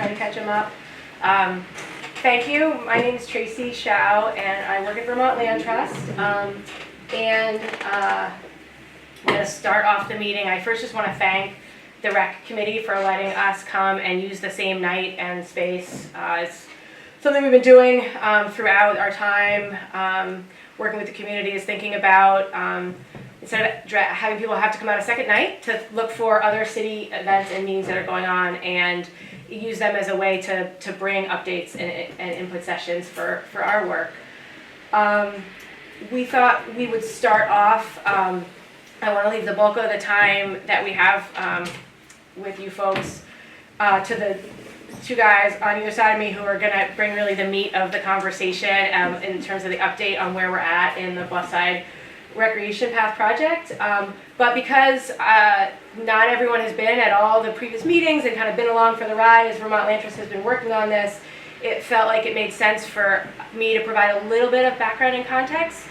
try to catch them up. Thank you. My name is Tracy Shao, and I work at Vermont Land Trust. I'm going to start off the meeting. I first just want to thank the rec committee for letting us come and use the same night and space. It's something we've been doing throughout our time working with the community, is thinking about instead of having people have to come out a second night to look for other city events and meetings that are going on, and use them as a way to bring updates and input sessions for our work. We thought we would start off, I want to leave the bulk of the time that we have with you folks to the two guys on either side of me who are going to bring really the meat of the conversation in terms of the update on where we're at in the Bluffside Recreation Path project. But because not everyone has been at all the previous meetings and kind of been along for the ride as Vermont Land Trust has been working on this, it felt like it made sense for me to provide a little bit of background and context.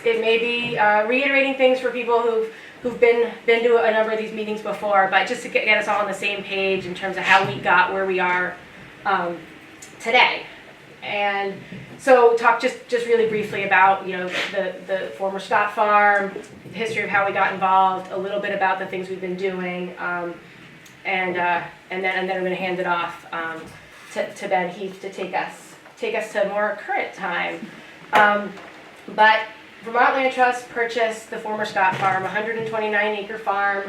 It may be reiterating things for people who've been to a number of these meetings before, but just to get us all on the same page in terms of how we got where we are today. And so talk just really briefly about, you know, the former Scott farm, the history of how we got involved, a little bit about the things we've been doing, and then I'm going to hand it off to Ben Heath to take us to more current time. But Vermont Land Trust purchased the former Scott farm, 129-acre farm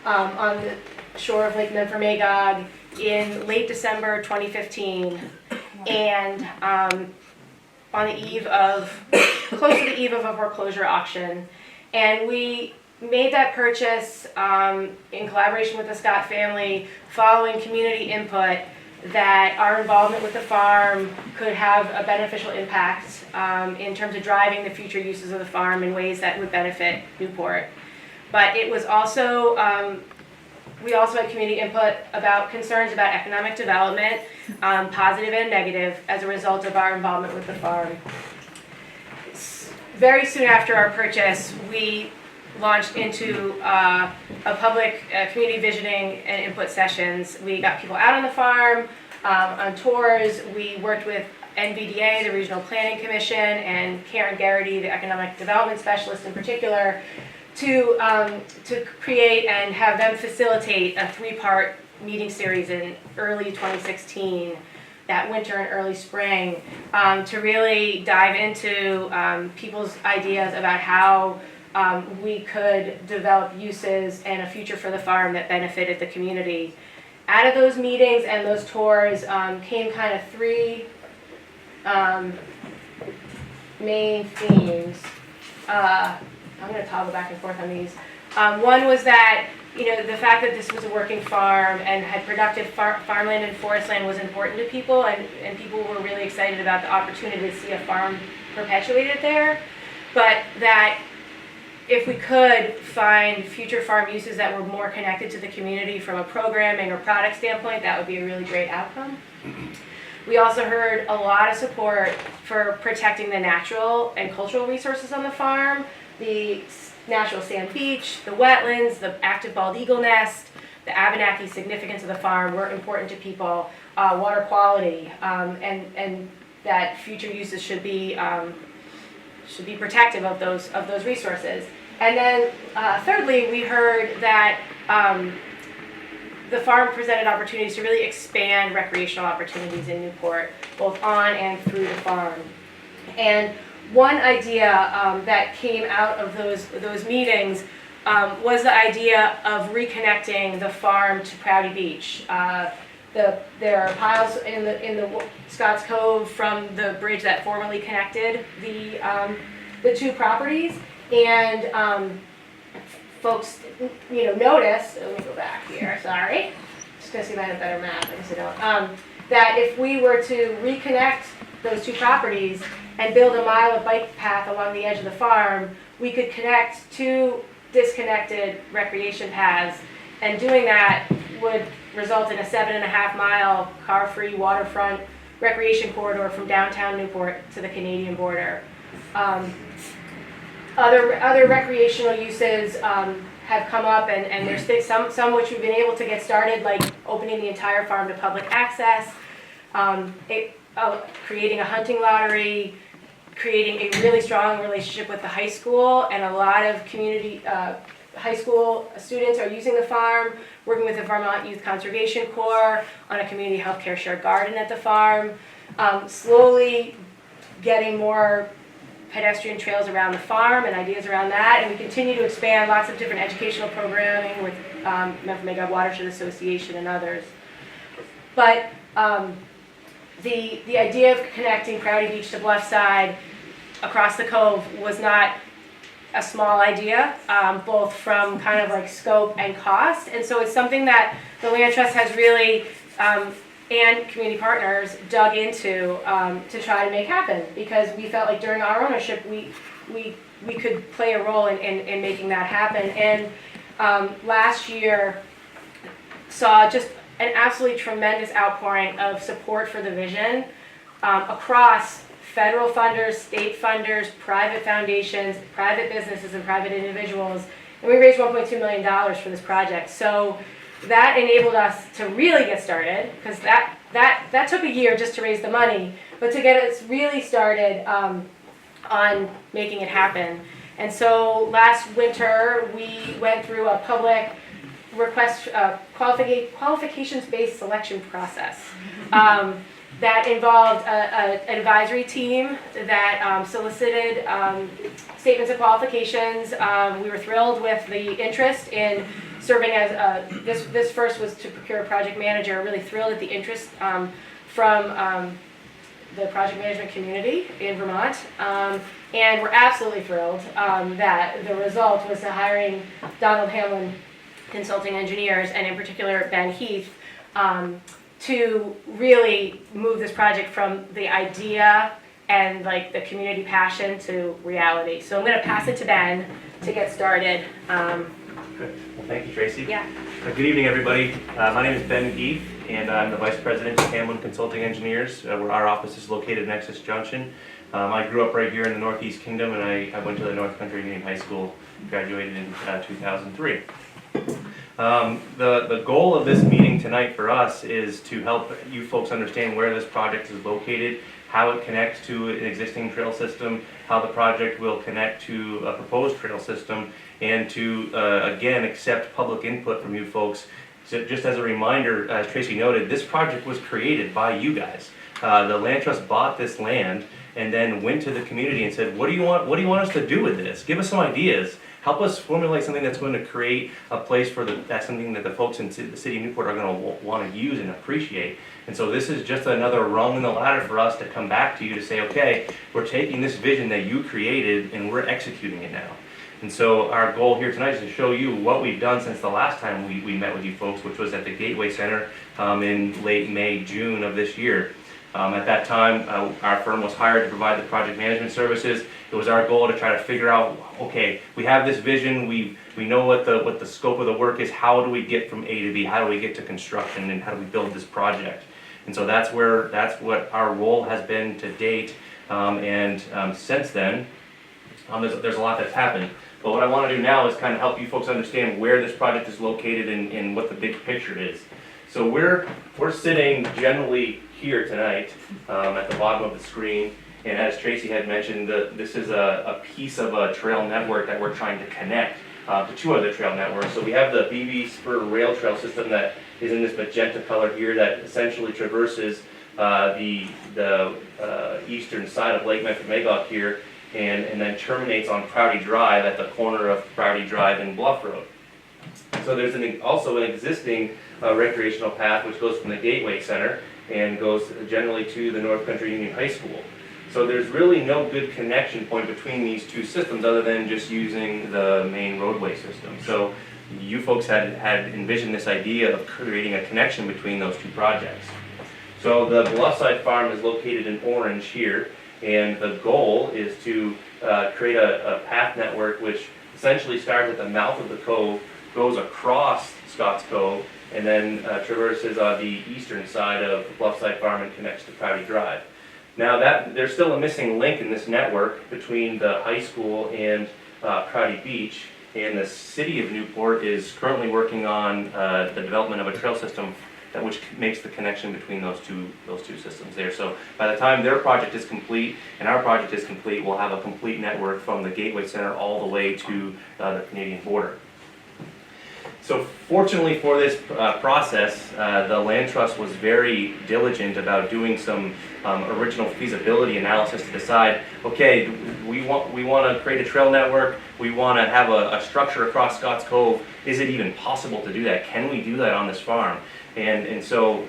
on the shore of Lake Memphremagog in late December 2015. And on the eve of, close to the eve of a foreclosure auction. And we made that purchase in collaboration with the Scott family, following community input that our involvement with the farm could have a beneficial impact in terms of driving the future uses of the farm in ways that would benefit Newport. But it was also, we also had community input about concerns about economic development, positive and negative, as a result of our involvement with the farm. Very soon after our purchase, we launched into a public community visiting and input sessions. We got people out on the farm, on tours. We worked with NVDA, the Regional Planning Commission, and Karen Garrity, the Economic Development Specialist in particular, to create and have them facilitate a 3-part meeting series in early 2016, that winter and early spring, to really dive into people's ideas about how we could develop uses and a future for the farm that benefited the community. Out of those meetings and those tours came kind of 3 main themes. I'm going to toggle back and forth on these. One was that, you know, the fact that this was a working farm and had productive farmland and forest land was important to people, and people were really excited about the opportunity to see a farm perpetuated there. But that if we could find future farm uses that were more connected to the community from a programming or product standpoint, that would be a really great outcome. We also heard a lot of support for protecting the natural and cultural resources on the farm, the natural sand beach, the wetlands, the active bald eagle nest, the Abenaki significance of the farm were important to people, water quality, and that future uses should be protective of those resources. And then thirdly, we heard that the farm presented opportunities to really expand recreational opportunities in Newport, both on and through the farm. And one idea that came out of those meetings was the idea of reconnecting the farm to Prouty Beach. There are piles in the Scotts Cove from the bridge that formerly connected the 2 properties, and folks, you know, noticed. Let me go back here. Sorry, just gonna see if I have a better map. I guess I don't. That if we were to reconnect those 2 properties and build a mile of bike path along the edge of the farm, we could connect 2 disconnected recreation paths, and doing that would result in a 7.5-mile car-free waterfront recreation corridor from downtown Newport to the Canadian border. Other recreational uses have come up, and there's some which we've been able to get started, like opening the entire farm to public access, creating a hunting lottery, creating a really strong relationship with the high school, and a lot of community high school students are using the farm, working with the Vermont Youth Conservation Corps on a community healthcare shared garden at the farm, slowly getting more pedestrian trails around the farm and ideas around that, and we continue to expand lots of different educational programming with Memphremagog Watershed Association and others. But the idea of connecting Crowdy Beach to Bluffside across the cove was not a small idea, both from kind of like scope and cost, and so it's something that the Land Trust has really and community partners dug into to try to make happen, because we felt like during our ownership we could play a role in making that happen. And last year saw just an absolutely tremendous outpouring of support for the vision across federal funders, state funders, private foundations, private businesses, and private individuals. And we raised $1.2 million for this project. So that enabled us to really get started, because that took a year just to raise the money, but to get us really started on making it happen. And so last winter we went through a public request qualifications-based selection process that involved an advisory team that solicited statements of qualifications. We were thrilled with the interest in serving as this first was to procure a project manager. Really thrilled at the interest from the project management community in Vermont, and we're absolutely thrilled that the result was the hiring Donald Hamlin Consulting Engineers, and in particular Ben Heath, to really move this project from the idea and like the community passion to reality. So I'm going to pass it to Ben to get started. Good. Well, thank you, Tracy. Yeah. Good evening, everybody. My name is Ben Heath, and I'm the Vice President of Hamlin Consulting Engineers, where our office is located in Nexus Junction. I grew up right here in the Northeast Kingdom, and I went to the North Country Union High School, graduated in 2003. The goal of this meeting tonight for us is to help you folks understand where this project is located, how it connects to an existing trail system, how the project will connect to a proposed trail system, and to, again, accept public input from you folks. So just as a reminder, as Tracy noted, this project was created by you guys. The Land Trust bought this land and then went to the community and said, what do you want us to do with this? Give us some ideas. Help us formulate something that's going to create a place for that's something that the folks in the city of Newport are going to want to use and appreciate. And so this is just another rung in the ladder for us to come back to you to say, okay, we're taking this vision that you created and we're executing it now. And so our goal here tonight is to show you what we've done since the last time we met with you folks, which was at the Gateway Center in late May, June of this year. At that time, our firm was hired to provide the project management services. It was our goal to try to figure out, okay, we have this vision, we know what the scope of the work is, how do we get from A to B, how do we get to construction, and how do we build this project? And so that's what our role has been to date, and since then, there's a lot that's happened. But what I want to do now is kind of help you folks understand where this project is located and what the big picture is. So we're sitting generally here tonight at the bottom of the screen, and as Tracy had mentioned, this is a piece of a trail network that we're trying to connect to two other trail networks. So we have the BB Spur rail trail system that is in this magenta color here that essentially traverses the eastern side of Lake Memphremagog here, and then terminates on Crowdy Drive at the corner of Crowdy Drive and Bluff Road. So there's also an existing recreational path which goes from the Gateway Center and goes generally to the North Country Union High School. So there's really no good connection point between these two systems other than just using the main roadway system. So you folks had envisioned this idea of creating a connection between those two projects. So the Bluffside farm is located in orange here, and the goal is to create a path network which essentially starts at the mouth of the cove, goes across Scotts Cove, and then traverses on the eastern side of the Bluffside farm and connects to Crowdy Drive. Now there's still a missing link in this network between the high school and Crowdy Beach, And the city of Newport is currently working on the development of a trail system which makes the connection between those two systems there. So by the time their project is complete and our project is complete, we'll have a complete network from the Gateway Center all the way to the Canadian border. So fortunately for this process, the Land Trust was very diligent about doing some original feasibility analysis to decide, okay, we want to create a trail network, we want to have a structure across Scotts Cove. Is it even possible to do that? Can we do that on this farm? And so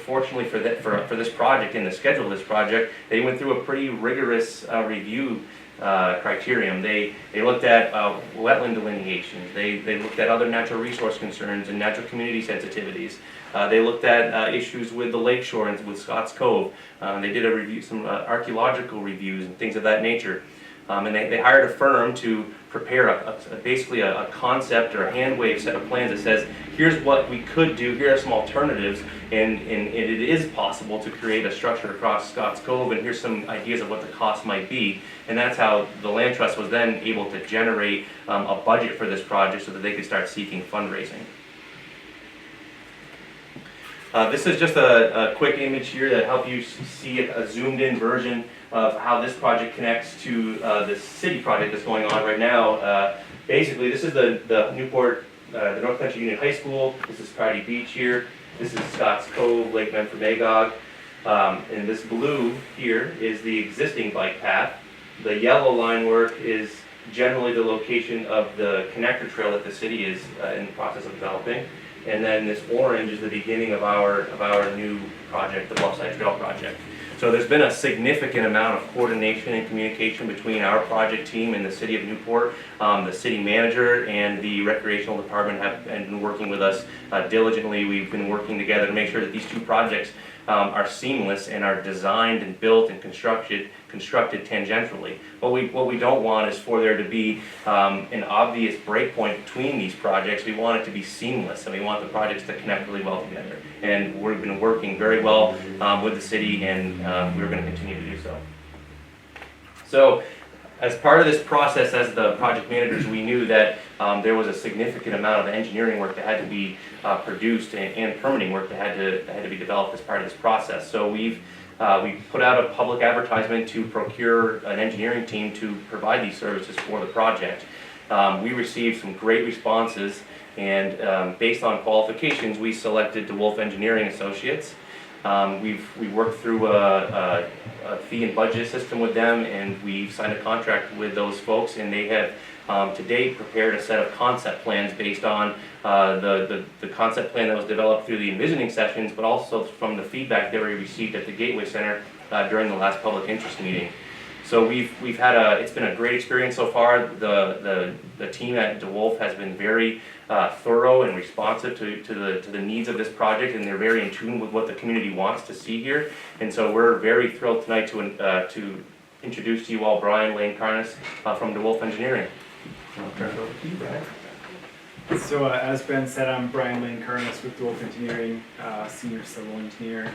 fortunately for this project and the schedule of this project, they went through a pretty rigorous review criterion. They looked at wetland delineations, they looked at other natural resource concerns and natural community sensitivities. They looked at issues with the lakeshore and with Scotts Cove. They did a review, some archaeological reviews and things of that nature. And they hired a firm to prepare basically a concept or a hand wave set of plans that says, here's what we could do, here are some alternatives, and it is possible to create a structure across Scotts Cove, and here's some ideas of what the cost might be. And that's how the Land Trust was then able to generate a budget for this project so that they could start seeking fundraising. This is just a quick image here that helps you see a zoomed in version of how this project connects to this city project that's going on right now. Basically, this is the Newport, the North Country Union High School. This is Cardi Beach here. This is Scotts Cove, Lake Memphis-Magog. And this blue here is the existing bike path. The yellow line work is generally the location of the connector trail that the city is in the process of developing. And then this orange is the beginning of our new project, the Bluffside Trail project. So there's been a significant amount of coordination and communication between our project team and the city of Newport. The city manager and the recreational department have been working with us diligently. We've been working together to make sure that these two projects are seamless and are designed and built and constructed tangentially. What we don't want is for there to be an obvious breakpoint between these projects. We want it to be seamless, and we want the projects to connect really well together. And we've been working very well with the city, and we're going to continue to do so. So, as part of this process, as the project managers, we knew that there was a significant amount of engineering work that had to be produced and permitting work that had to be developed as part of this process. So we put out a public advertisement to procure an engineering team to provide these services for the project. We received some great responses, and based on qualifications, we selected DeWolf Engineering Associates. We worked through a fee and budget system with them, and we've signed a contract with those folks, and they have to date prepared a set of concept plans based on the concept plan that was developed through the envisioning sessions, but also from the feedback that we received at the Gateway Center during the last public interest meeting. So we've had it's been a great experience so far. The team at DeWolf has been very thorough and responsive to the needs of this project, and they're very in tune with what the community wants to see here. And so we're very thrilled tonight to introduce to you all Brian Lane-Carnes from DeWolf Engineering. I'll turn it over to you, Brian. So as Ben said, I'm Brian Lane-Carnes with DeWolf Engineering, Senior Civil Engineer.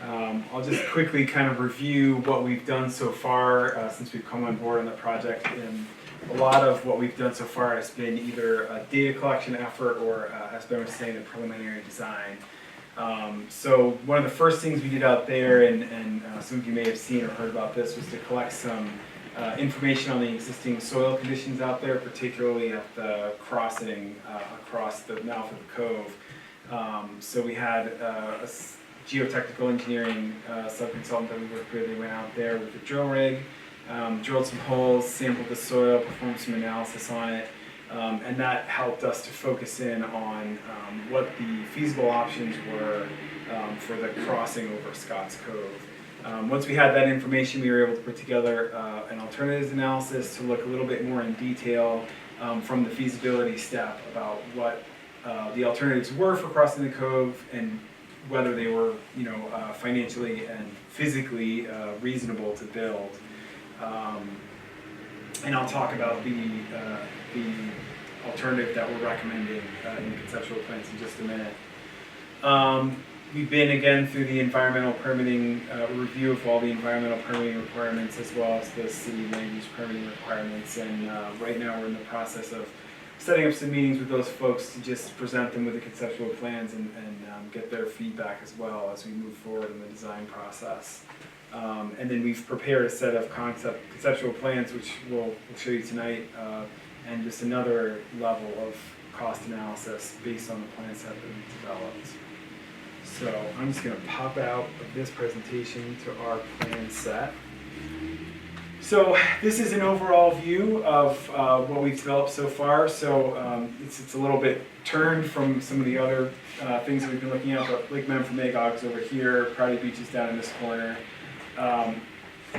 I'll just quickly kind of review what we've done so far since we've come on board on the project. And a lot of what we've done so far has been either a data collection effort or, as Ben was saying, a preliminary design. So one of the first things we did out there, and some of you may have seen or heard about this, was to collect some information on the existing soil conditions out there, particularly at the crossing across the mouth of the cove. So we had a geotechnical engineering sub-consultant that we worked with. They went out there with a drill rig, drilled some holes, sampled the soil, performed some analysis on it, and that helped us to focus in on what the feasible options were for the crossing over Scotts Cove. Once we had that information, we were able to put together an alternatives analysis to look a little bit more in detail from the feasibility step about what the alternatives were for crossing the cove and whether they were, financially and physically reasonable to build. And I'll talk about the alternative that we're recommending in the conceptual plans in just a minute. We've been again through the environmental permitting review of all the environmental permitting requirements as well as the city land use permitting requirements, and right now we're in the process of setting up some meetings with those folks to just present them with the conceptual plans and get their feedback as well as we move forward in the design process. And then we've prepared a set of conceptual plans, which we'll show you tonight, and just another level of cost analysis based on the plan set that we've developed. So I'm just going to pop out of this presentation to our plan set. So this is an overall view of what we've developed so far. So it's a little bit turned from some of the other things that we've been looking at, but Lake Memphremagog is over here, Prouty Beach is down in this corner.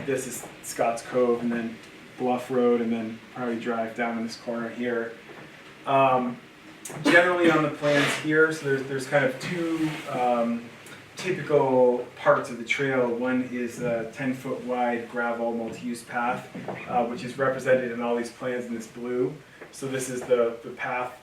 This is Scotts Cove, and then Bluff Road, and then Prouty Drive down in this corner here. Generally on the plans here, so there's kind of two typical parts of the trail. One is a 10-foot wide gravel multi-use path, which is represented in all these plans in this blue. So this is the path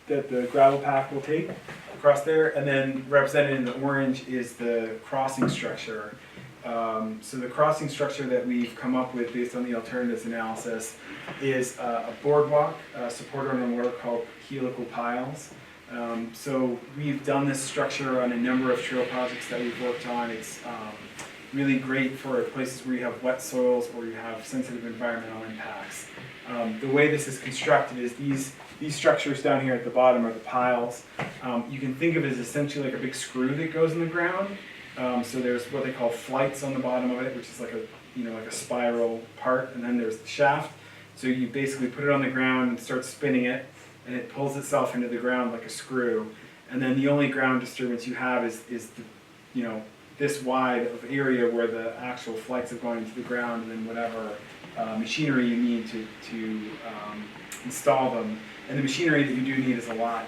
that the gravel path will take across there, and then represented in the orange is the crossing structure. So the crossing structure that we've come up with based on the alternatives analysis is a boardwalk supported on a work called helical piles. So we've done this structure on a number of trail projects that we've worked on. It's really great for places where you have wet soils or you have sensitive environmental impacts. The way this is constructed is these structures down here at the bottom are the piles. You can think of it as essentially like a big screw that goes in the ground. So there's what they call flights on the bottom of it, which is like a spiral part, and then there's the shaft. So you basically put it on the ground and start spinning it, and it pulls itself into the ground like a screw. And then the only ground disturbance you have is the, this wide of area where the actual flights have gone into the ground, and then whatever machinery you need to install them. And the machinery that you do need is a lot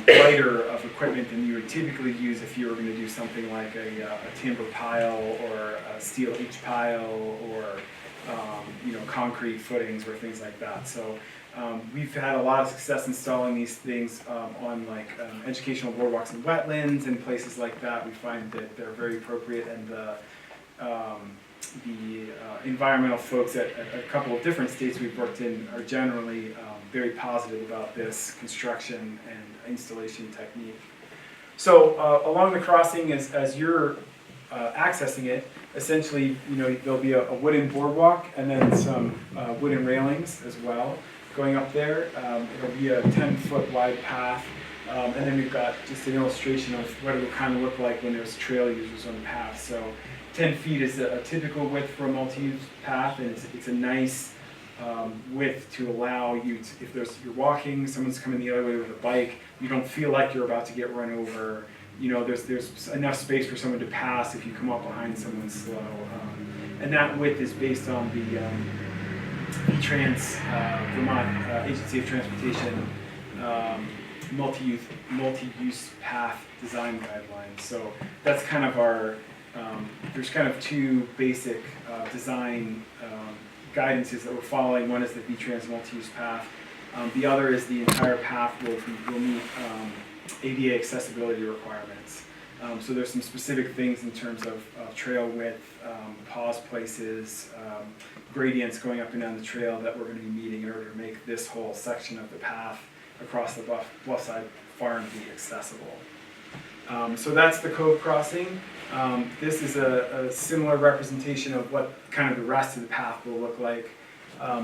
lighter of equipment than you would typically use if you were going to do something like a timber pile or a steel H pile or concrete footings or things like that. So we've had a lot of success installing these things on educational boardwalks and wetlands and places like that. We find that they're very appropriate, and the environmental folks at a couple of different states we've worked in are generally very positive about this construction and installation technique. So along the crossing, as you're accessing it, essentially, there'll be a wooden boardwalk and then some wooden railings as well going up there. It'll be a 10-foot wide path, and then we've got just an illustration of what it will kind of look like when there's trail users on the path. So 10 feet is a typical width for a multi-use path, and it's a nice width to allow you to, if you're walking, someone's coming the other way with a bike, you don't feel like you're about to get run over. There's enough space for someone to pass if you come up behind someone slow. And that width is based on the Vermont Agency of Transportation multi-use path design guidelines. So that's kind of our, there's kind of two basic design guidances that we're following. One is the V-Trans multi-use path. The other is the entire path will meet ADA accessibility requirements. So there's some specific things in terms of trail width, pause places, gradients going up and down the trail that we're going to be meeting in order to make this whole section of the path across the Bluffside Farm be accessible. So that's the cove crossing. This is a similar representation of what kind of the rest of the path will look like.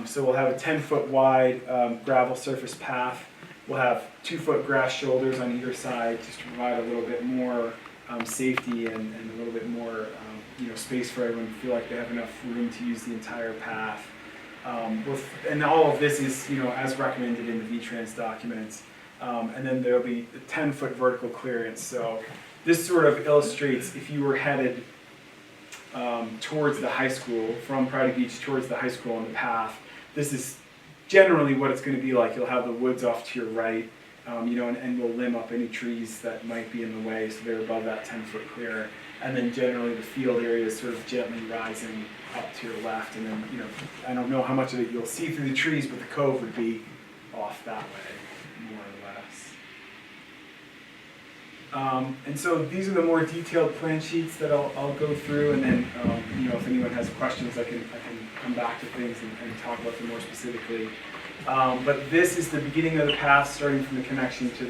So we'll have a 10-foot wide gravel surface path. We'll have 2-foot grass shoulders on either side just to provide a little bit more safety and a little bit more space for everyone to feel like they have enough room to use the entire path. And all of this is as recommended in the V-Trans documents. And then there'll be a 10-foot vertical clearance. So this sort of illustrates if you were headed towards the high school, from Prouty Beach towards the high school on the path, this is generally what it's going to be like. You'll have the woods off to your right, and we'll limb up any trees that might be in the way so they're above that 10-foot clear. And then generally the field area is sort of gently rising up to your left. And then, I don't know how much of it you'll see through the trees, but the cove would be off that way, more or less. And so these are the more detailed plan sheets that I'll go through, and then if anyone has questions, I can come back to things and talk about them more specifically. But this is the beginning of the path, starting from the connection to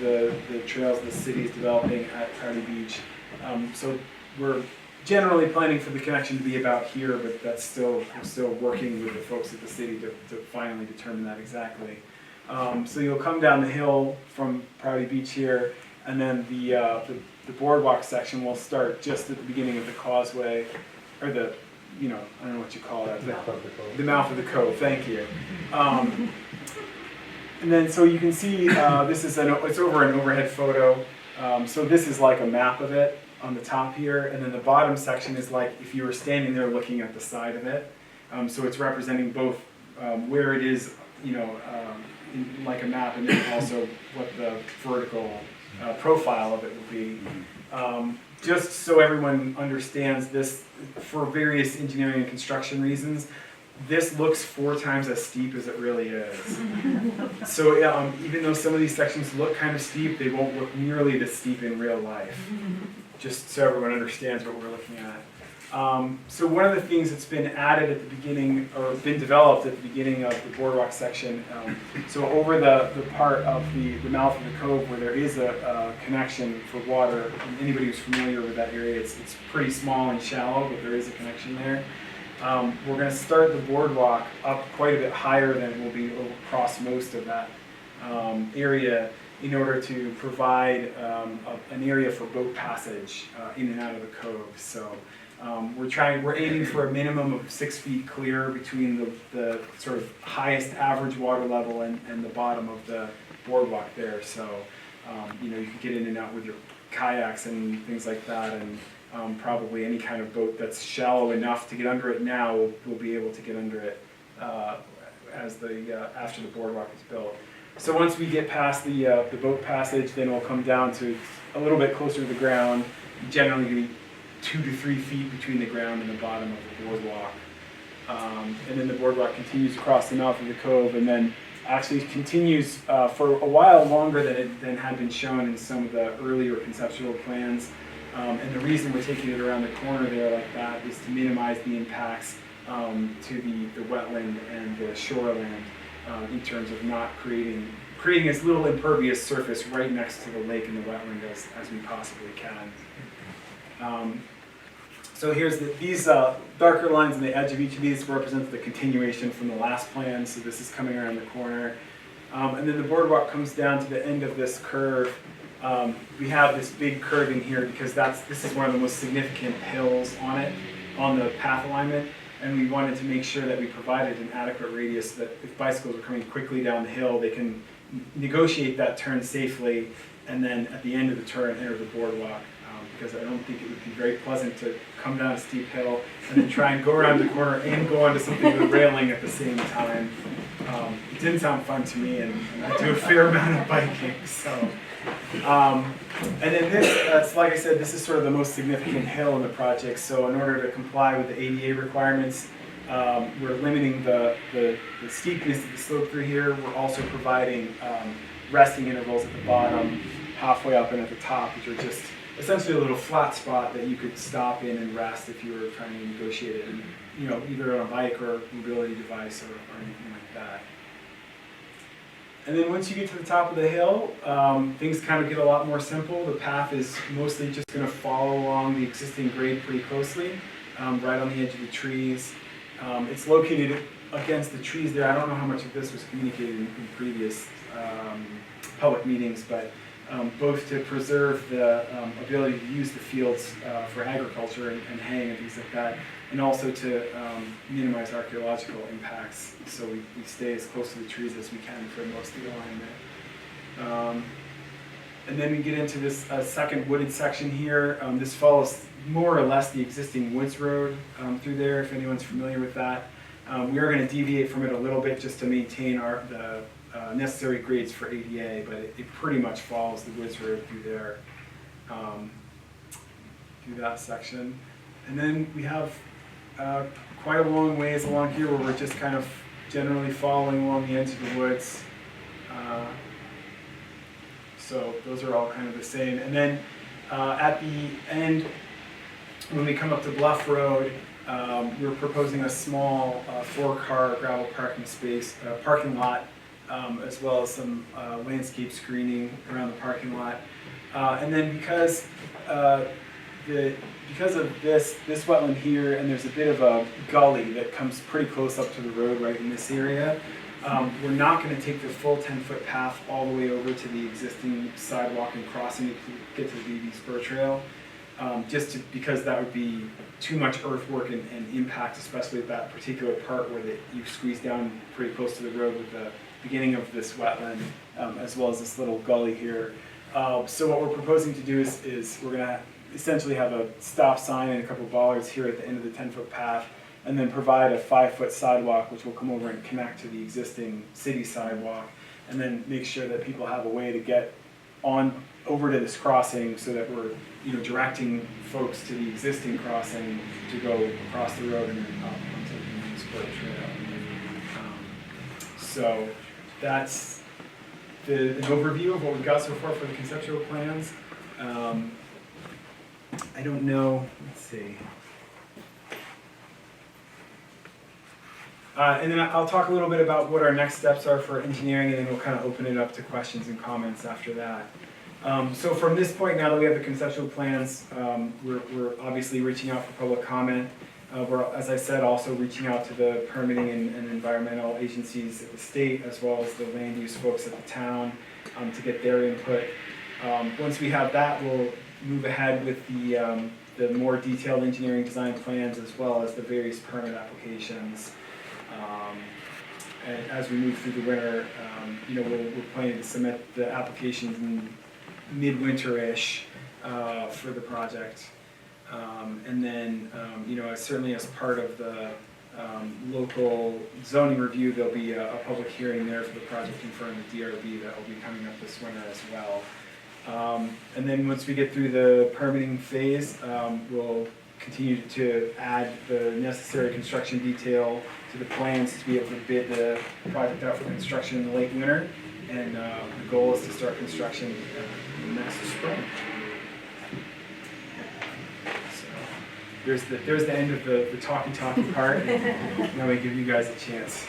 the trails the city is developing at Prouty Beach. So we're generally planning for the connection to be about here, but we're still working with the folks at the city to finally determine that exactly. So you'll come down the hill from Prouty Beach here, and then the boardwalk section will start just at the beginning of the causeway, or I don't know what you call that. The mouth of the cove, thank you. And then so you can see it's over an overhead photo. So this is like a map of it on the top here, and then the bottom section is like if you were standing there looking at the side of it. So it's representing both where it is, like a map, and then also what the vertical profile of it will be. Just so everyone understands this, for various engineering and construction reasons, this looks 4 times as steep as it really is. So even though some of these sections look kind of steep, they won't look nearly this steep in real life. Just so everyone understands what we're looking at. So one of the things that's been added at the beginning, or been developed at the beginning of the boardwalk section, so over the part of the mouth of the cove where there is a connection for water, and anybody who's familiar with that area, it's pretty small and shallow, but there is a connection there. We're going to start the boardwalk up quite a bit higher than it will be across most of that area, in order to provide an area for boat passage in and out of the cove. So we're aiming for a minimum of 6 feet clear between the sort of highest average water level and the bottom of the boardwalk there. So you can get in and out with your kayaks and things like that, and probably any kind of boat that's shallow enough to get under it now will be able to get under it after the boardwalk is built. So once we get past the boat passage, then we'll come down to a little bit closer to the ground, generally 2 to 3 feet between the ground and the bottom of the boardwalk. And then the boardwalk continues across the mouth of the cove, and then actually continues for a while longer than had been shown in some of the earlier conceptual plans. And the reason we're taking it around the corner there like that is to minimize the impacts to the wetland and the shoreland, in terms of not creating as little impervious surface right next to the lake and the wetland as we possibly can. So here's these darker lines on the edge of each of these represent the continuation from the last plan. So this is coming around the corner. And then the boardwalk comes down to the end of this curve. We have this big curving here because this is one of the most significant hills on the path alignment. And we wanted to make sure that we provided an adequate radius so that if bicycles are coming quickly down the hill, they can negotiate that turn safely, and then at the end of the turn enter the boardwalk. Because I don't think it would be very pleasant to come down a steep hill and then try and go around the corner and go onto something with a railing at the same time. It didn't sound fun to me, and I do a fair amount of biking. So, and then this, like I said, this is sort of the most significant hill in the project. So in order to comply with the ADA requirements, we're limiting the steepness of the slope through here. We're also providing resting intervals at the bottom, halfway up, and at the top, which are just essentially a little flat spot that you could stop in and rest if you were trying to negotiate it, either on a bike or a mobility device or anything like that. And then once you get to the top of the hill, things kind of get a lot more simple. The path is mostly just going to follow along the existing grade pretty closely, right on the edge of the trees. It's located against the trees there. I don't know how much of this was communicated in previous public meetings, but both to preserve the ability to use the fields for agriculture and haying and things like that, and also to minimize archaeological impacts, so we stay as close to the trees as we can for most of the alignment. And then we get into this second wooded section here. This follows more or less the existing woods road through there, if anyone's familiar with that. We are going to deviate from it a little bit just to maintain the necessary grades for ADA, but it pretty much follows the woods road through there, through that section. And then we have quite a long ways along here where we're just kind of generally following along the edge of the woods. So those are all kind of the same. And then at the end, when we come up to Bluff Road, we're proposing a small 4-car gravel parking lot as well as some landscape screening around the parking lot. And then because of this wetland here, and there's a bit of a gully that comes pretty close up to the road right in this area, we're not going to take the full 10-foot path all the way over to the existing sidewalk and crossing it to get to the BB Spur Trail, because that would be too much earthwork and impact, especially at that particular part where you squeeze down pretty close to the road with the beginning of this wetland, as well as this little gully here. So what we're proposing to do is we're going to essentially have a stop sign and a couple of bollards here at the end of the 10-foot path, and then provide a 5-foot sidewalk which will come over and connect to the existing city sidewalk, and then make sure that people have a way to get on over to this crossing so that we're directing folks to the existing crossing to go across the road and then up onto the Spur Trail. So that's an overview of what we've got so far for the conceptual plans. I don't know, let's see. And then I'll talk a little bit about what our next steps are for engineering, and then we'll kind of open it up to questions and comments after that. So from this point, now that we have the conceptual plans, we're obviously reaching out for public comment. We're, as I said, also reaching out to the permitting and environmental agencies at the state, as well as the land use folks at the town, to get their input. Once we have that, we'll move ahead with the more detailed engineering design plans, as well as the various permit applications. And as we move through the winter, we're planning to submit the applications in midwinter-ish for the project. And then, certainly as part of the local zoning review, there'll be a public hearing there for the project in front of the DRB that will be coming up this winter as well. And then once we get through the permitting phase, we'll continue to add the necessary construction detail to the plans to be able to bid the project out for construction in the late winter. And the goal is to start construction next spring. So there's the end of the talky part. And now we give you guys a chance.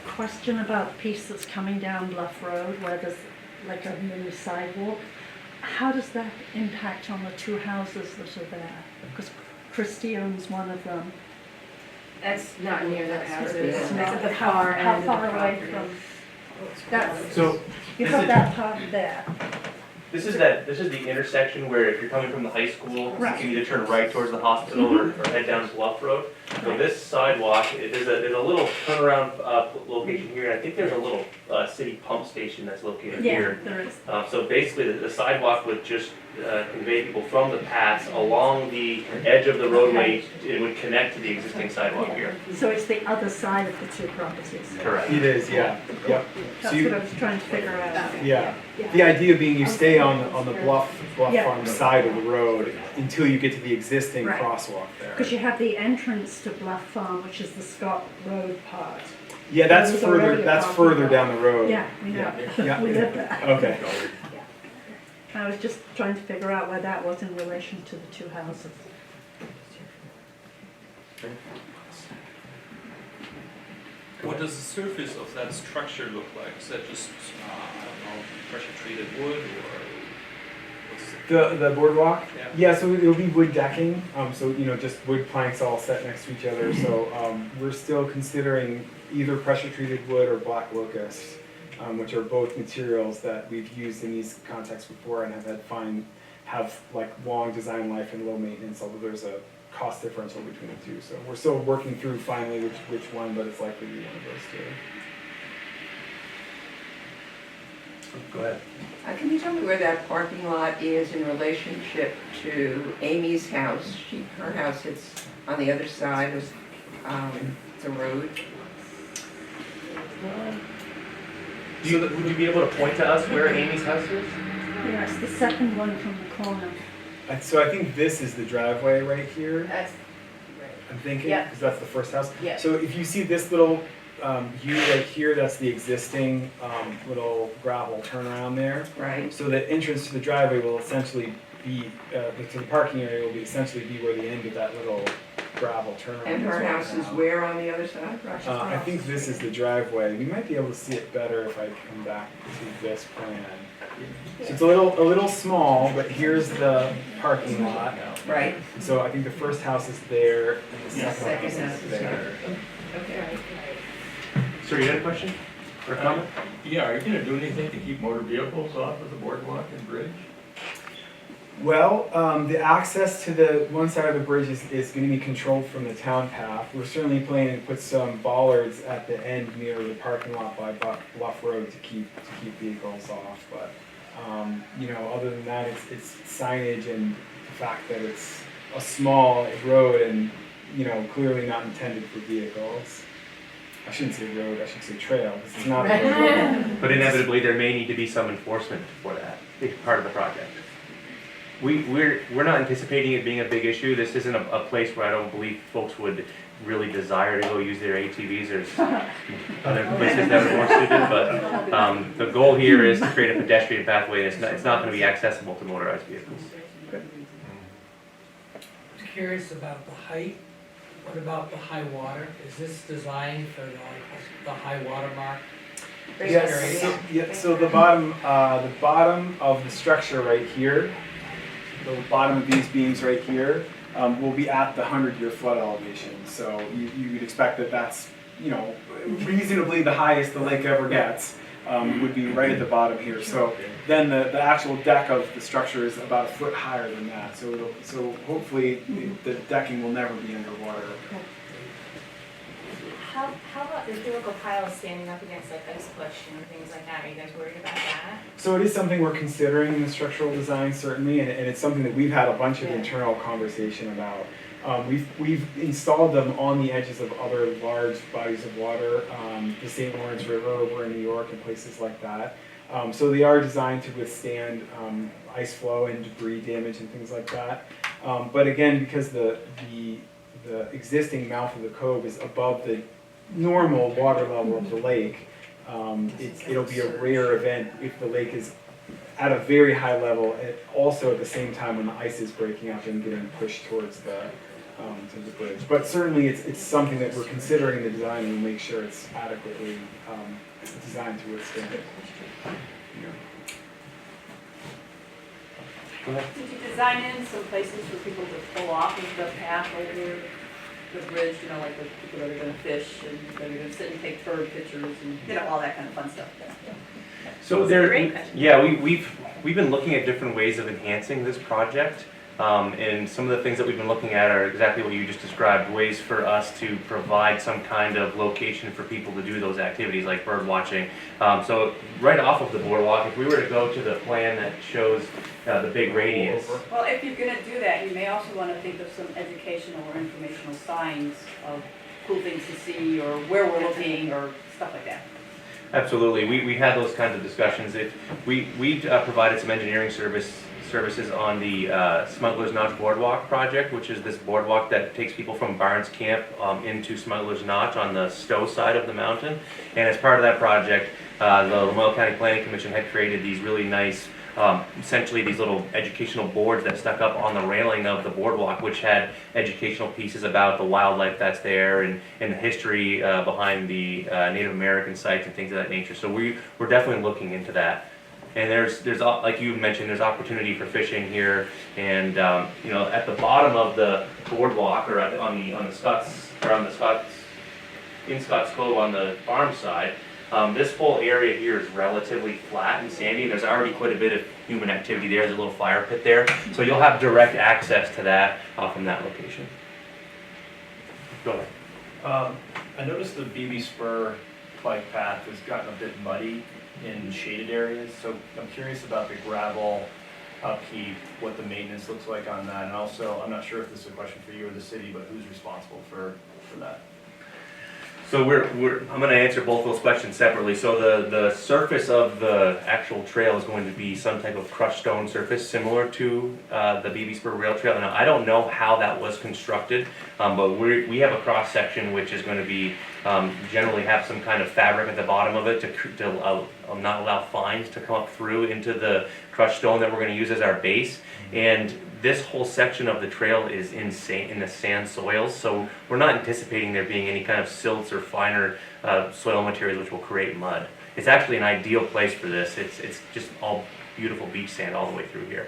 Question about the piece that's coming down Bluff Road where there's like a mini sidewalk. How does that impact on the two houses that are there? Because Christie owns one of them. That's not near the houses. It's That's not at the far how end far of the away property. from that? So You this have is- that part there. This is the intersection where if you're coming from the high school, Right. you can either turn right towards the hospital or head down Bluff Road. So this sidewalk, there's a little turnaround location here, and I think there's a little city pump station that's located Yeah, here. there is. So basically, the sidewalk would just convey people from the paths along the edge of the roadway. It would connect to the existing sidewalk here. So it's the other side of the two properties. Correct. It is, yeah. Yep. That's what I was trying to figure out. Yeah. Yeah. The idea being you stay on the bluff Yeah. farm side of the road until you get to the existing Right. crosswalk there. Because you have the entrance to Bluff Farm, which is the Scott Road part. Yeah, that's There's already a that's parking further lot. down the road. Yeah, we know. Yeah. We live there. Okay. I was just trying to figure out where that was in relation to the two houses. What does the surface of that structure look like? Is that just, I don't know, pressure treated wood or what's The boardwalk? Yeah. Yeah, so it'll be wood decking. So just wood planks all set next to each other. So we're still considering either pressure treated wood or black locust, which are both materials that we've used in these contexts before and have like long design life and low maintenance, although there's a cost differential between the two. So we're still working through finally which one, but it's likely to be one of those two. Go ahead. Can you tell me where that parking lot is in relationship to Amy's house? Her house is on the other side of the road. Would you be able to point to us where Amy's house is? Yeah, it's the second one from the corner. So I think this is the driveway right here. That's, I'm thinking, Yeah. because that's the first house. Yeah. So if you see this little U right here, that's the existing little gravel turnaround there. Right. So the entrance to the driveway will essentially be, to the parking area will be essentially be where the end of that little gravel turnaround is. And her right house is now. where on the other side? I think this is the driveway. We might be able to see it better if I come back to this plan. So it's a little small, but here's the parking lot. Right, So I think the first house is there, and the Yeah, second second house house is is there. okay. Sir, you had a question or a comment? Yeah, are you gonna do anything to keep motor vehicles off of the boardwalk and bridge? Well, the access to the one side of the bridge is going to be controlled from the town path. We're certainly planning to put some bollards at the end near the parking lot by Bluff Road to keep vehicles off. But you know, other than that, it's signage and the fact that it's a small road and you know clearly not intended for vehicles. I shouldn't say road, I should say trail, because it's not a road. But inevitably, there may need to be some enforcement for that, it's part of the project. We're not anticipating it being a big issue. This isn't a place where I don't believe folks would really desire to go use their ATVs. There's other places that are more suited, but the goal here is to create a pedestrian pathway. It's not going to be accessible to motorized vehicles. I'm curious about the height. What about the high water? Is this designed for the high water mark? Yes, so the bottom of the structure right here, the bottom of these beams right here, will be at the 100-year flood elevation. So you would expect that that's, you know, reasonably the highest the lake ever gets, would be right at the bottom here. So then the actual deck of the structure is about a foot higher than that. So hopefully the decking will never be underwater. How about the helical piles standing up against like ice push and things like that? Are you guys worried about that? So it is something we're considering in the structural design, certainly, and it's something that we've had a bunch of internal conversation about. We've installed them on the edges of other large bodies of water, the St. Lawrence River over in New York and places like that. So they are designed to withstand ice flow and debris damage and things like that. But again, because the existing mouth of the cove is above the normal water level of the lake, it'll be a rare event if the lake is at a very high level, and also at the same time when the ice is breaking up and getting pushed towards the bridge. But certainly it's something that we're considering in the design and we'll make sure it's adequately designed to withstand it. Did you design in some places for people to pull off of the path over the bridge, you know, like the people that are gonna fish and that are gonna sit and take bird pictures and, you know, all that kind of fun stuff? So we've been looking at different ways of enhancing this project. And some of the things that we've been looking at are exactly what you just described, ways for us to provide some kind of location for people to do those activities like bird watching. So right off of the boardwalk, if we were to go to the plan that shows the big radius. Well, if you're gonna do that, you may also wanna think of some educational or informational signs of cool things to see or where we're looking or stuff like that. Absolutely, we had those kinds of discussions. We provided some engineering services on the Smuggler's Notch Boardwalk project, which is this boardwalk that takes people from Barnes Camp into Smuggler's Notch on the Stowe side of the mountain. And as part of that project, the Lamoille County Planning Commission had created these really nice, essentially these little educational boards that stuck up on the railing of the boardwalk, which had educational pieces about the wildlife that's there and the history behind the Native American sites and things of that nature. So we're definitely looking into that. And there's like you mentioned, there's opportunity for fishing here, and you know, at the bottom of the boardwalk or in Scotts Cove on the farm side, this whole area here is relatively flat and sandy, and there's already quite a bit of human activity there. There's a little fire pit there, so you'll have direct access to that from that location. Go ahead. I noticed the BB Spur bike path has gotten a bit muddy in shaded areas, so I'm curious about the gravel upkeep, what the maintenance looks like on that, and also, I'm not sure if this is a question for you or the city, but who's responsible for that? So I'm gonna answer both those questions separately. So the surface of the actual trail is going to be some type of crushed stone surface similar to the BB Spur Rail Trail. Now, I don't know how that was constructed, but we have a cross section which is going to be generally have some kind of fabric at the bottom of it to not allow fines to come up through into the crushed stone that we're going to use as our base. And this whole section of the trail is in the sand soils, so we're not anticipating there being any kind of silts or finer soil materials which will create mud. It's actually an ideal place for this. It's just all beautiful beach sand all the way through here.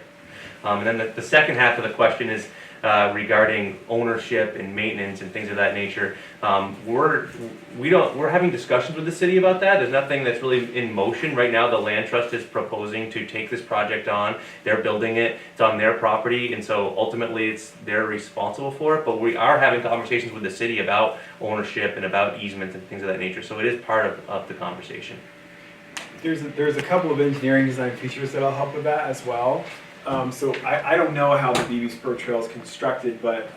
And then the second half of the question is regarding ownership and maintenance and things of that nature. We're having discussions with the city about that. There's nothing that's really in motion right now. The Land Trust is proposing to take this project on. They're building it. It's on their property, and so ultimately they're responsible for it. But we are having conversations with the city about ownership and about easements and things of that nature. So it is part of the conversation. There's a couple of engineering design features that'll help with that as well. So I don't know how the BB Spur Trail is constructed, but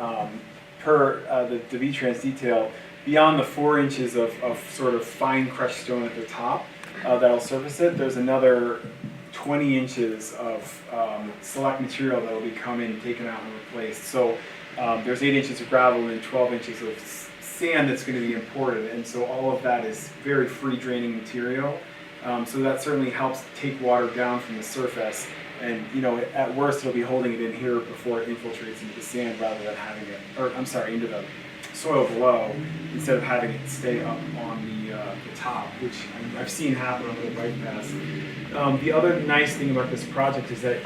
per the V-Trans detail, beyond the 4 inches of sort of fine crushed stone at the top that'll surface it, there's another 20 inches of select material that will be taken out and replaced. So there's 8 inches of gravel and 12 inches of sand that's going to be imported, and so all of that is very free draining material. So that certainly helps take water down from the surface. And at worst, it'll be holding it in here before it infiltrates into the sand, rather than having it, into the soil below, instead of having it stay up on the top, which I've seen happen over the bike paths. The other nice thing about this project is that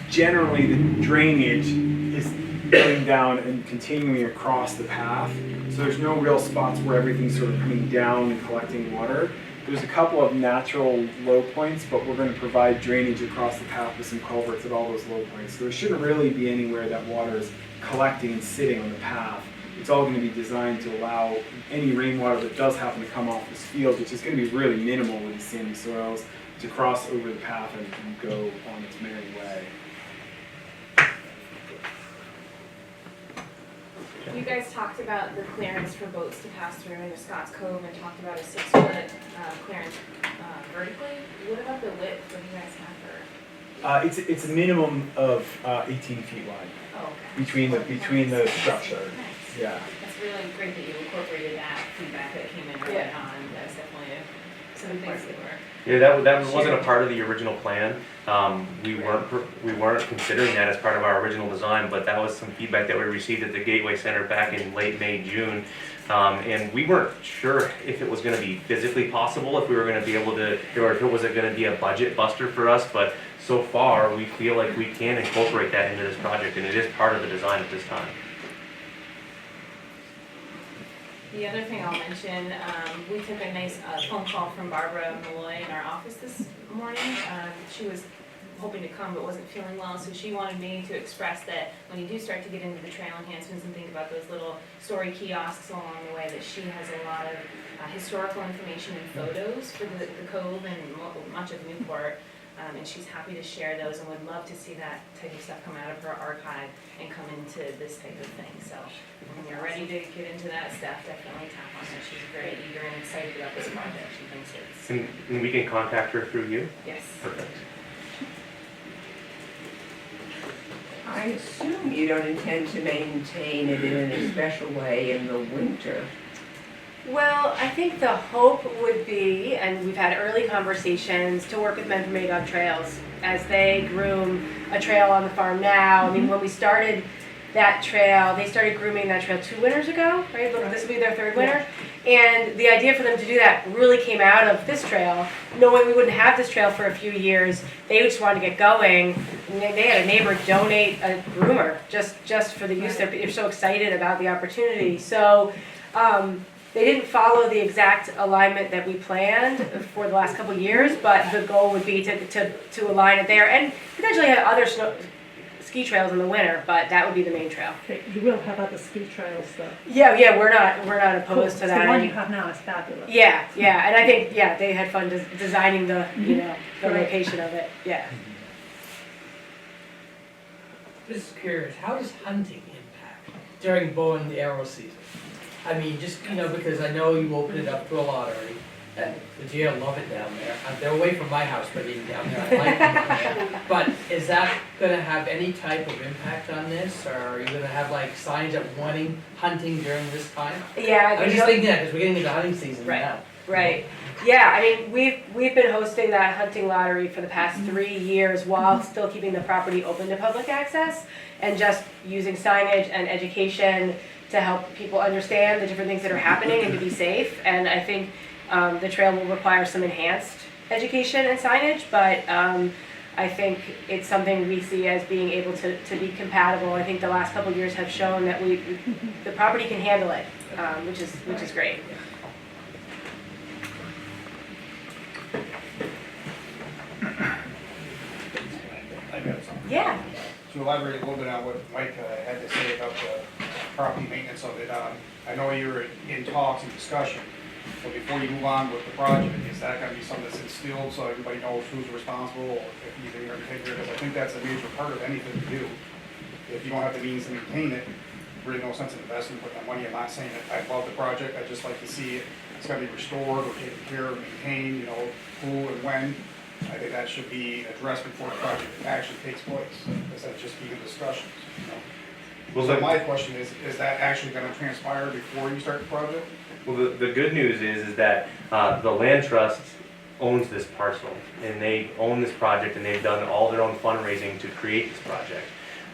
generally the drainage is going down and continuing across the path, so there's no real spots where everything's sort of coming down and collecting water. There's a couple of natural low points, but we're going to provide drainage across the path with some culverts at all those low points. So there shouldn't really be anywhere that water is collecting and sitting on the path. It's all going to be designed to allow any rainwater that does happen to come off this field, which is going to be really minimal with these sandy soils, to cross over the path and go on its merry way. You guys talked about the clearance for boats to pass through into Scott's Cove and talked about a 6-foot clearance vertically. What about the width? What do you guys have for? It's a minimum of 18 feet wide Oh, okay. between the structure. Nice. Yeah. That's really great that you incorporated that feedback that came in early on. That's definitely some things that were. Yeah, that wasn't a part of the original plan. We weren't considering that as part of our original design, but that was some feedback that we received at the Gateway Center back in late May, June. And we weren't sure if it was going to be physically possible, if we were going to be able to, or if it was going to be a budget buster for us, but so far we feel like we can incorporate that into this project, and it is part of the design at this time. The other thing I'll mention, we took a nice phone call from Barbara Malloy in our office this morning. She was hoping to come but wasn't feeling well, so she wanted me to express that when you do start to get into the trail enhancements and think about those little story kiosks along the way, that she has a lot of historical information and photos for the Cove and much of Newport. And she's happy to share those and would love to see that type of stuff come out of her archive and come into this type of thing. So when you're ready to get into that stuff, definitely tap on her. She's very eager and excited about this project. She thinks it's... And we can contact her through you? Yes. Perfect. I assume you don't intend to maintain it in any special way in the winter. Well, I think the hope would be, and we've had early conversations, to work with Men for Magog Trails as they groom a trail on the farm now. I mean, when we started that trail, they started grooming that trail 2 winters ago, right? Look, this will be their 3rd winter. And the idea for them to do that really came out of this trail, knowing we wouldn't have this trail for a few years. They just wanted to get going. And they had a neighbor donate a groomer just for the use. They're so excited about the opportunity. So they didn't follow the exact alignment that we planned for the last couple of years, but the goal would be to align it there and potentially have other ski trails in the winter, but that would be the main trail. Okay, you will have other ski trails though. Yeah, we're not opposed to that. The one you have now is fabulous. Yeah, and I think they had fun designing the the location of it. Yeah. Just curious, how does hunting impact during bow and arrow season? I mean, just, because I know you opened it up to a lottery, and the deer love it down there. They're away from my house, but even down there, I like them down there. But is that gonna have any type of impact on this, or are you gonna have like signs up warning hunting during this time? Yeah, I was just thinking that, because we're getting into hunting season Right. now. Right. Yeah, I mean, we've been hosting that hunting lottery for the past 3 years while still keeping the property open to public access and just using signage and education to help people understand the different things that are happening and to be safe. And I think the trail will require some enhanced education and signage, but I think it's something we see as being able to be compatible. I think the last couple of years have shown that the property can handle it, which is great. I got something. Yeah. To elaborate a little bit on what Mike had to say about the property maintenance of it, I know you were in talks and discussion, but before you move on with the project, is that gonna be something that's instilled so everybody knows who's responsible, or if you're gonna take care of it? Because I think that's a major part of anything to do. If you don't have the means to maintain it, really no sense in investing, put that money. I'm not saying that I love the project, I just like to see it's gonna be restored or taken care of, maintained, who and when. I think that should be addressed before the project actually takes place, instead of just being discussions, Well, So the- my question is that actually gonna transpire before you start the project? Well, the good news is that the land trust owns this parcel, and they own this project, and they've done all their own fundraising to create this project.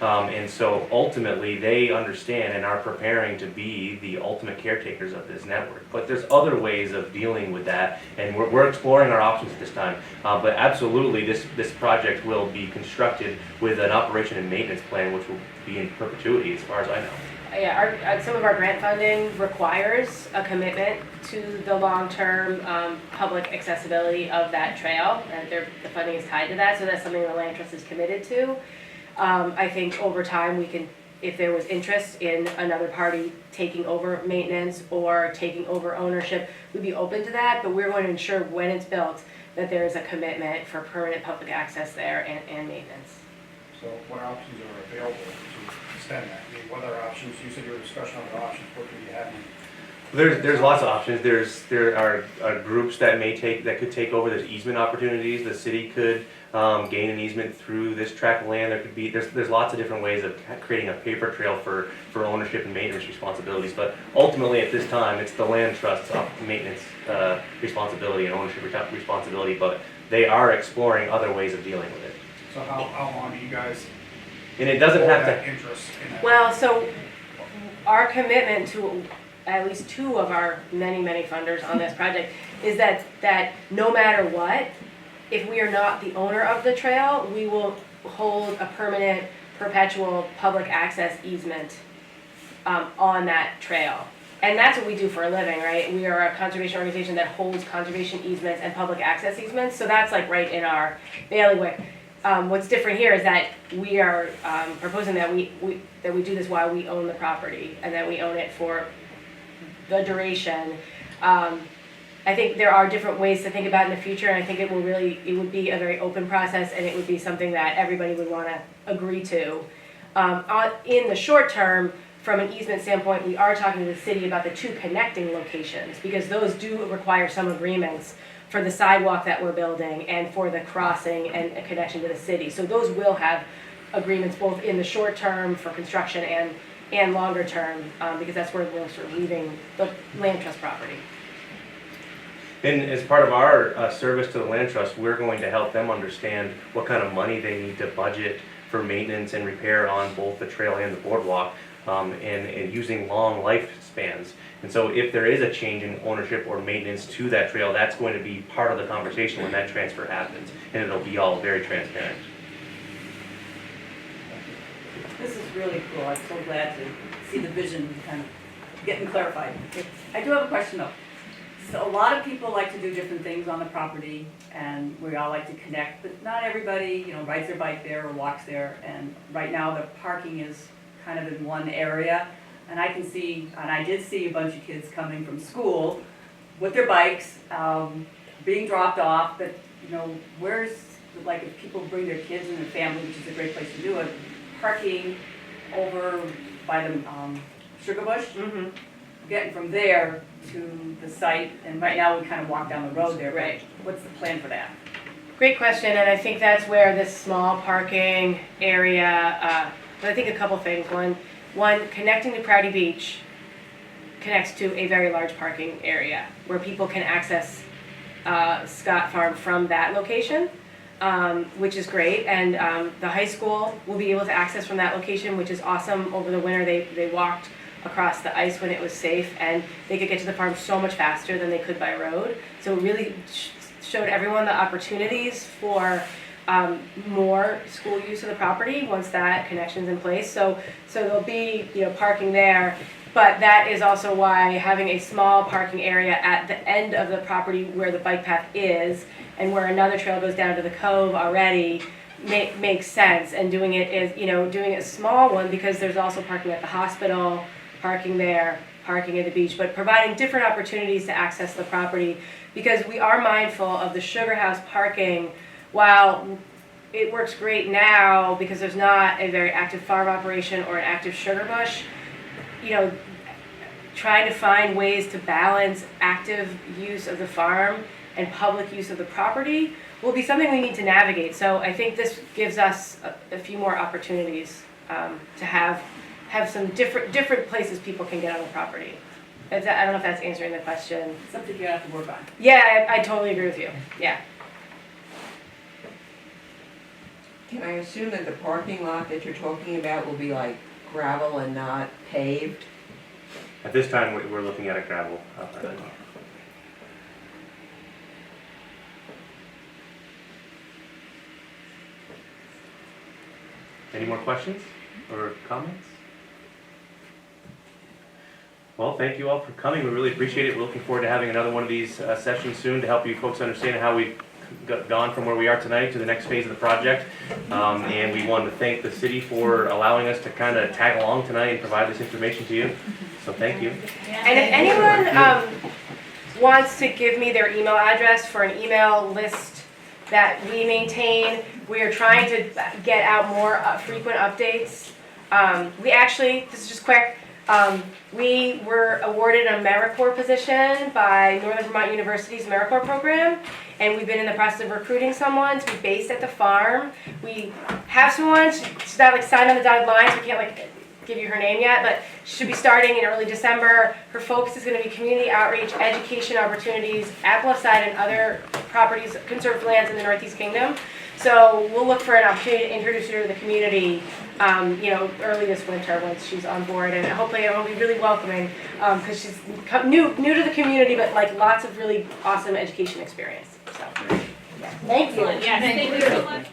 And so ultimately, they understand and are preparing to be the ultimate caretakers of this network. But there's other ways of dealing with that, and we're exploring our options at this time. But absolutely, this project will be constructed with an operation and maintenance plan, which will be in perpetuity, as far as I know. Yeah, some of our grant funding requires a commitment to the long-term public accessibility of that trail, and the funding is tied to that, so that's something the land trust is committed to. I think over time we can, if there was interest in another party taking over maintenance or taking over ownership, we'd be open to that, but we're going to ensure when it's built that there is a commitment for permanent public access there and maintenance. So what options are available to extend that? I mean, what other options, you said you were discussing other options, what could you have? There's lots of options. There are groups that could take over. There's easement opportunities. The city could gain an easement through this tract of land. There's lots of different ways of creating a paper trail for ownership and maintenance responsibilities. But ultimately, at this time, it's the land trust's maintenance responsibility and ownership responsibility. But they are exploring other ways of dealing with it. So how long do you guys And it doesn't have that to. interest in that? Well, so our commitment to at least two of our many funders on this project is that no matter what, if we are not the owner of the trail, we will hold a permanent, perpetual public access easement on that trail. And that's what we do for a living, right? We are a conservation organization that holds conservation easements and public access easements, so that's like right in our bailiwick. What's different here is that we are proposing that we do this while we own the property, and that we own it for the duration. I think there are different ways to think about in the future, and I think it would be a very open process, and it would be something that everybody would want to agree to. In the short term, from an easement standpoint, we are talking to the city about the two connecting locations, because those do require some agreements for the sidewalk that we're building and for the crossing and a connection to the city. So those will have agreements both in the short term for construction and longer term, because that's where we're sort of leaving the land trust property. And as part of our service to the land trust, we're going to help them understand what kind of money they need to budget for maintenance and repair on both the trail and the boardwalk, and using long lifespans. And so if there is a change in ownership or maintenance to that trail, that's going to be part of the conversation when that transfer happens, and it'll be all very transparent. This is really cool. I'm so glad to see the vision kind of getting clarified. I do have a question though. So a lot of people like to do different things on the property, and we all like to connect, but not everybody, rides their bike there or walks there. And right now the parking is kind of in one area, and I can see, and I did see a bunch of kids coming from school with their bikes, being dropped off. But where's, like, if people bring their kids and their family, which is a great place to do it, parking over by the sugar bush. Mm-hmm. getting from there to the site, and right now we kind of walk down the road there, but Right. what's the plan for that? Great question, and I think that's where this small parking area, but I think a couple things. One, connecting to Prouty Beach connects to a very large parking area where people can access Scott Farm from that location, which is great. And the high school will be able to access from that location, which is awesome. Over the winter, they walked across the ice when it was safe, and they could get to the farm so much faster than they could by road. So it really showed everyone the opportunities for more school use of the property once that connection's in place. So there'll be, parking there. But that is also why having a small parking area at the end of the property where the bike path is and where another trail goes down to the cove already makes sense. And doing it is, doing a small one because there's also parking at the hospital, parking there, parking at the beach, but providing different opportunities to access the property because we are mindful of the Sugar House parking. While it works great now because there's not a very active farm operation or an active sugar bush, trying to find ways to balance active use of the farm and public use of the property will be something we need to navigate. So I think this gives us a few more opportunities to have some different places people can get on the property. I don't know if that's answering the question. Something you have to work on. Yeah, I totally agree with you. Yeah. Can I assume that the parking lot that you're talking about will be like gravel and not paved? At this time, we're looking at a gravel. Good. Any more questions or comments? Well, thank you all for coming. We really appreciate it. We're looking forward to having another one of these sessions soon to help you folks understand how we've gone from where we are tonight to the next phase of the project. And we want to thank the city for allowing us to kind of tag along tonight and provide this information to you. So thank you. And if anyone wants to give me their email address for an email list that we maintain, we are trying to get out more frequent updates. We actually, this is just quick, we were awarded a AmeriCorps position by Northern Vermont University's AmeriCorps program, and we've been in the process of recruiting someone to be based at the farm. We have someone, she's not signed on the dotted line, so we can't give you her name yet, but she should be starting in early December. Her focus is going to be community outreach, education opportunities at Bluffside and other properties, conserved lands in the Northeast Kingdom. So we'll look for an opportunity to introduce her to the community, early this winter once she's on board, and hopefully it will be really welcoming because she's new to the community, but lots of really awesome education experience. So, yeah. Thank you. Yes, thank you so much.